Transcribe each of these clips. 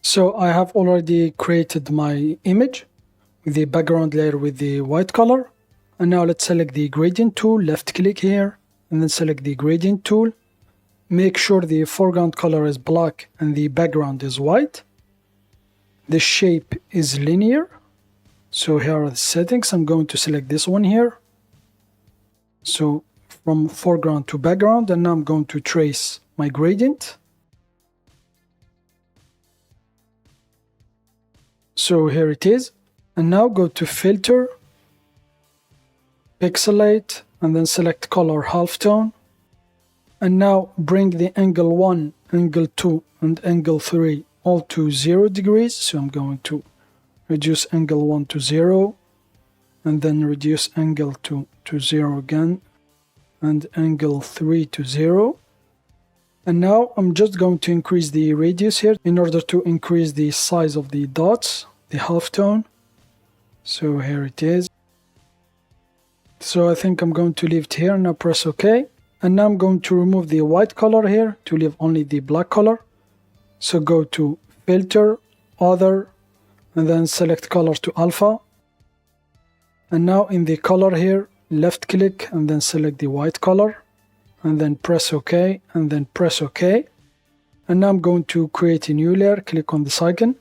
So I have already created my image with the background layer with the white color. And now let's select the gradient tool, left click here, and then select the gradient tool. Make sure the foreground color is black and the background is white. The shape is linear. So here are the settings. I'm going to select this one here. So from foreground to background, and now I'm going to trace my gradient. So here it is. And now go to filter, pixelate, and then select color halftone. And now bring the angle 1, angle 2, and angle 3 all to 0 degrees. So I'm going to reduce angle 1 to 0, and then reduce angle 2 to 0 again, and angle 3 to 0. And now I'm just going to increase the radius here in order to increase the size of the dots, the halftone. So here it is. So I think I'm going to leave it here. Now press OK. And now I'm going to remove the white color here to leave only the black color. So go to filter, other, and then select color to alpha. And now in the color here, left click and then select the white color, and then press OK, and then press OK. And now I'm going to create a new layer. Click on this icon,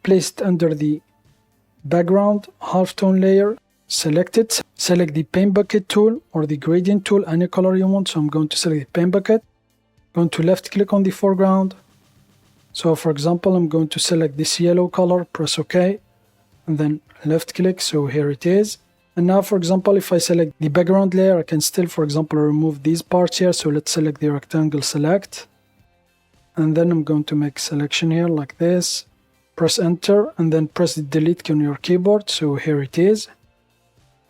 place it under the background halftone layer, select it, select the paint bucket tool or the gradient tool, any color you want. So I'm going to select the paint bucket, going to left click on the foreground. So for example, I'm going to select this yellow color, press OK, and then left click. So here it is. And now, for example, if I select the background layer, I can still, for example, remove these parts here. So let's select the rectangle, select, and then I'm going to make a selection here like this. Press enter and then press the delete key on your keyboard. So here it is.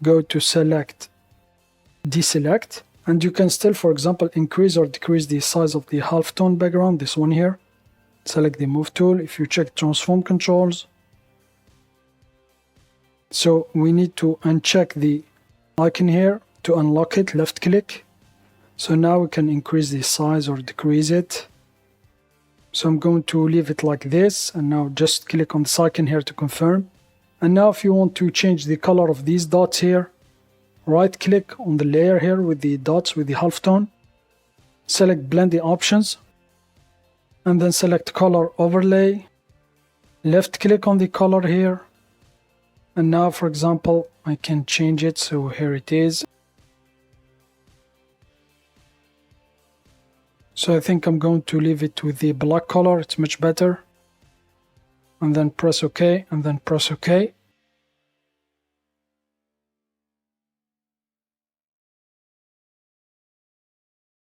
Go to select, deselect, and you can still, for example, increase or decrease the size of the halftone background, this one here. Select the move tool. If you check transform controls, so we need to uncheck the icon here to unlock it, left click. So now we can increase the size or decrease it. So I'm going to leave it like this, and now just click on this icon here to confirm. And now if you want to change the color of these dots here, right click on the layer here with the dots with the halftone, select blending options, and then select color overlay, left click on the color here. And now, for example, I can change it. So here it is. So I think I'm going to leave it with the black color. It's much better. And then press OK, and then press OK.